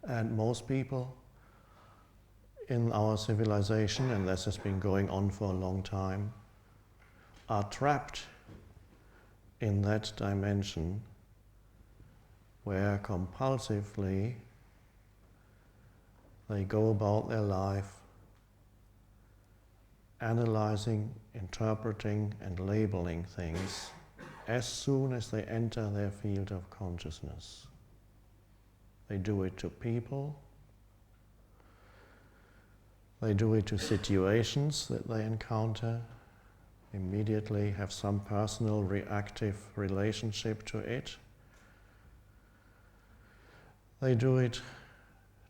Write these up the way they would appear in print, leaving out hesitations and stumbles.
And most people in our civilization, and this has been going on for a long time, are trapped in that dimension where compulsively they go about their life analyzing, interpreting, and labeling things as soon as they enter their field of consciousness. They do it to people, they do it to situations that they encounter, immediately have some personal reactive relationship to it. They do it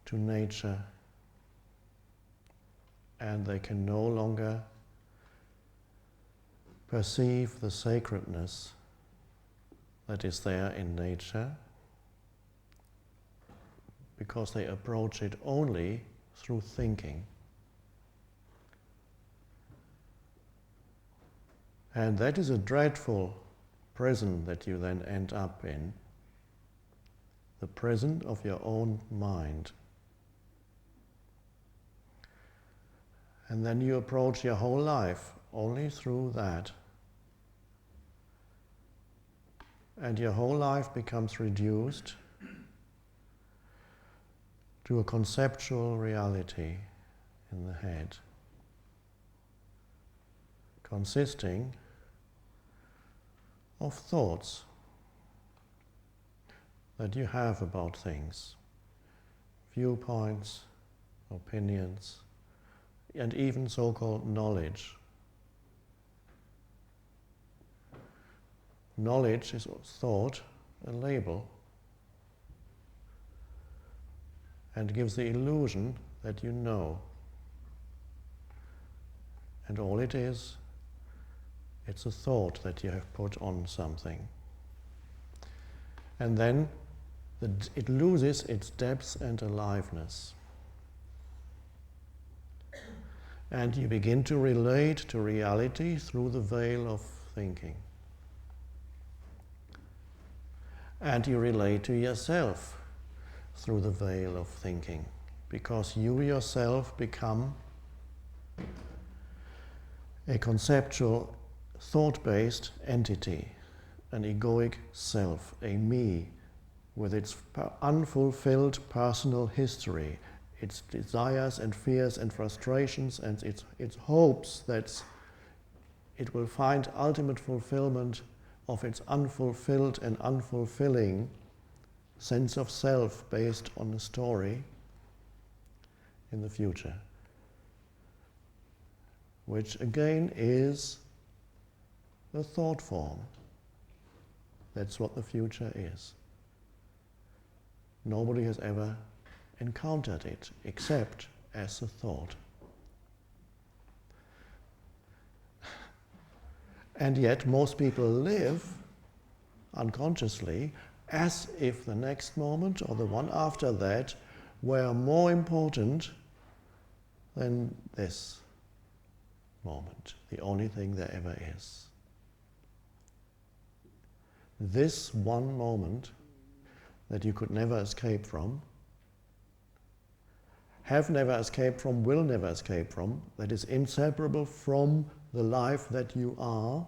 to nature, and they can no longer perceive the sacredness that is there in nature, because they approach it only through thinking. And that is a dreadful prison that you then end up in, the prison of your own mind. And then you approach your whole life only through that. And your whole life becomes reduced to a conceptual reality in the head, consisting of thoughts that you have about things, viewpoints, opinions, and even so-called knowledge. Knowledge is thought, a label, and gives the illusion that you know. And all it is, it's a thought that you have put on something. And then it loses its depth and aliveness. And you begin to relate to reality through the veil of thinking. And you relate to yourself through the veil of thinking, because you yourself become a conceptual, thought-based entity, an egoic self, a me, with its unfulfilled personal history, its desires and fears and frustrations and its hopes that it will find ultimate fulfillment of its unfulfilled and unfulfilling sense of self based on a story in the future, which again is the thought form. That's what the future is. Nobody has ever encountered it except as a thought. And yet most people live unconsciously as if the next moment or the one after that were more important than this moment, the only thing there ever is. This one moment that you could never escape from, have never escaped from, will never escape from, that is inseparable from the life that you are,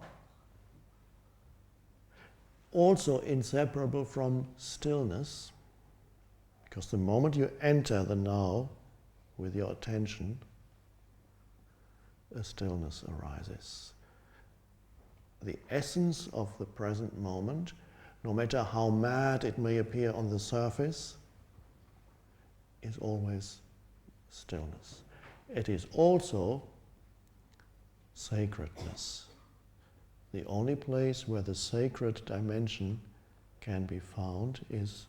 also inseparable from stillness, because the moment you enter the now with your attention, a stillness arises. The essence of the present moment, no matter how mad it may appear on the surface, is always stillness. It is also sacredness. The only place where the sacred dimension can be found is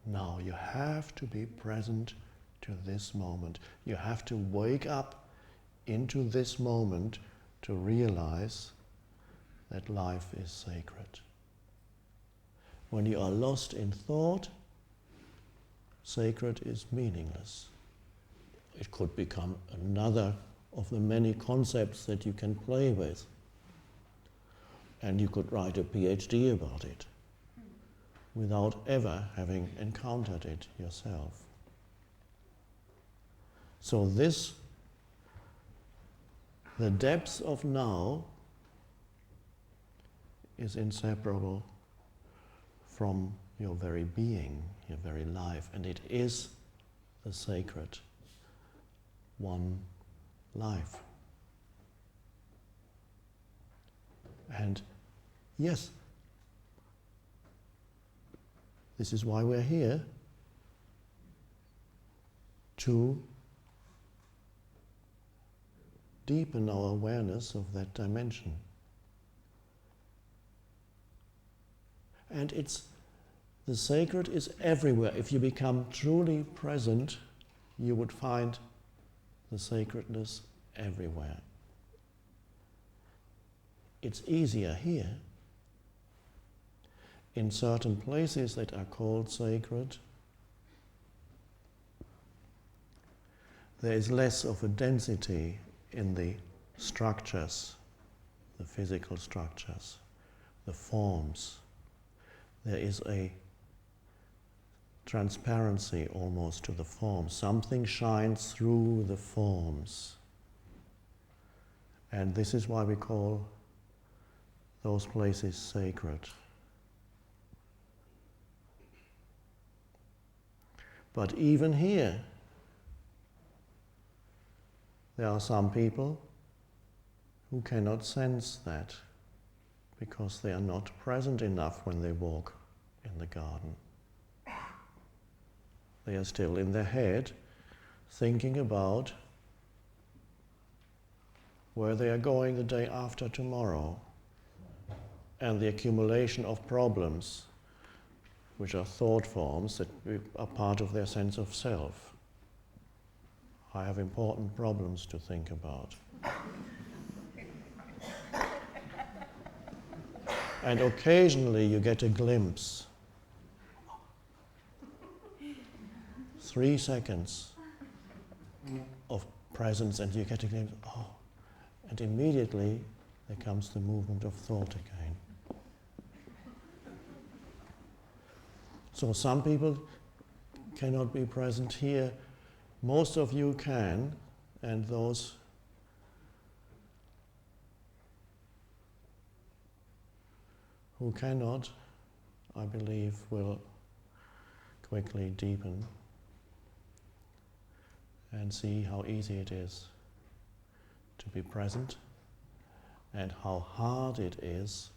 now. You have to be present to this moment. You have to wake up into this moment to realize that life is sacred. When you are lost in thought, sacred is meaningless. It could become another of the many concepts that you can play with. And you could write a PhD about it without ever having encountered it yourself. So this, the depth of now, is inseparable from your very being, your very life, and it is the sacred one life. And yes, this is why we're here, to deepen our awareness of that dimension. And the sacred is everywhere. If you become truly present, you would find the sacredness everywhere. It's easier here. In certain places that are called sacred, there is less of a density in the structures, the physical structures, the forms. There is a transparency almost to the forms. Something shines through the forms. And this is why we call those places sacred. But even here, there are some people who cannot sense that because they are not present enough when they walk in the garden. They are still in their head thinking about where they are going the day after tomorrow and the accumulation of problems, which are thought forms that are part of their sense of self. I have important problems to think about. And occasionally you get a glimpse, 3 seconds of presence, and you get a glimpse, and immediately there comes the movement of thought again. So some people cannot be present here. Most of you can, and those who cannot, I believe, will quickly deepen and see how easy it is to be present and how hard it is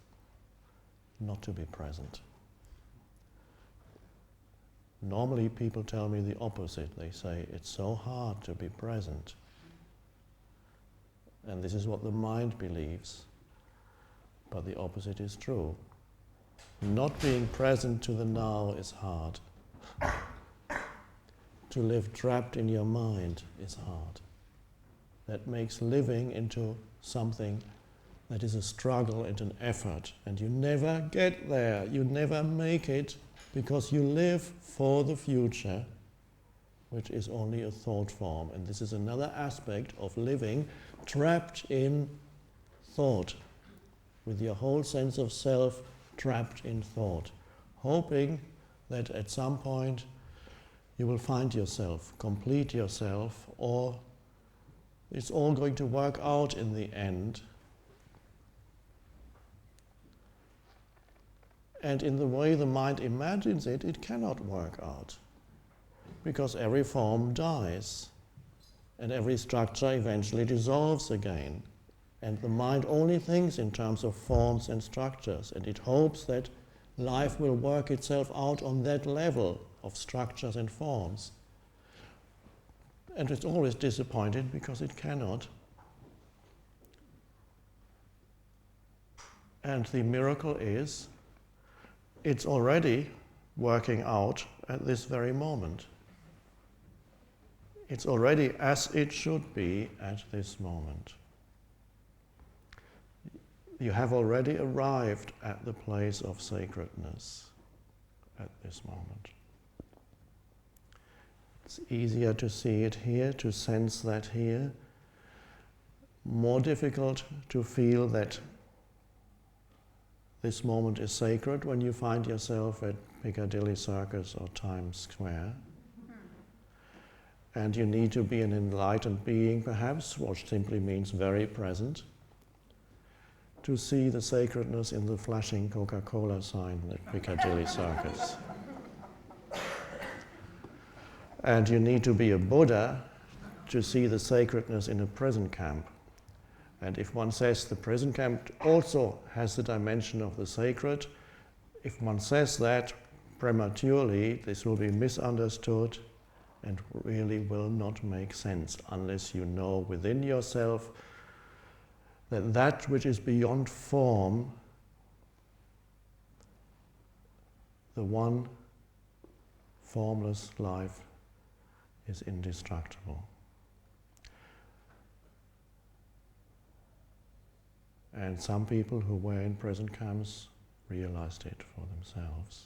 not to be present. Normally people tell me the opposite. They say it's so hard to be present. And this is what the mind believes. But the opposite is true. Not being present to the now is hard. To live trapped in your mind is hard. That makes living into something that is a struggle and an effort. And you never get there. You never make it because you live for the future, which is only a thought form. And this is another aspect of living trapped in thought, with your whole sense of self trapped in thought, hoping that at some point you will find yourself, complete yourself, or it's all going to work out in the end. And in the way the mind imagines it, it cannot work out, because every form dies, and every structure eventually dissolves again. And the mind only thinks in terms of forms and structures, and it hopes that life will work itself out on that level of structures and forms. And it's always disappointed because it cannot. And the miracle is, it's already working out at this very moment. It's already as it should be at this moment. You have already arrived at the place of sacredness at this moment. It's easier to see it here, to sense that here. More difficult to feel that this moment is sacred when you find yourself at Piccadilly Circus or Times Square. And you need to be an enlightened being, perhaps, which simply means very present, to see the sacredness in the flashing Coca-Cola sign at Piccadilly Circus. And you need to be a Buddha to see the sacredness in a prison camp. And if one says the prison camp also has the dimension of the sacred, if one says that prematurely, this will be misunderstood and really will not make sense unless you know within yourself that that which is beyond form, the one formless life, is indestructible. And some people who were in prison camps realized it for themselves.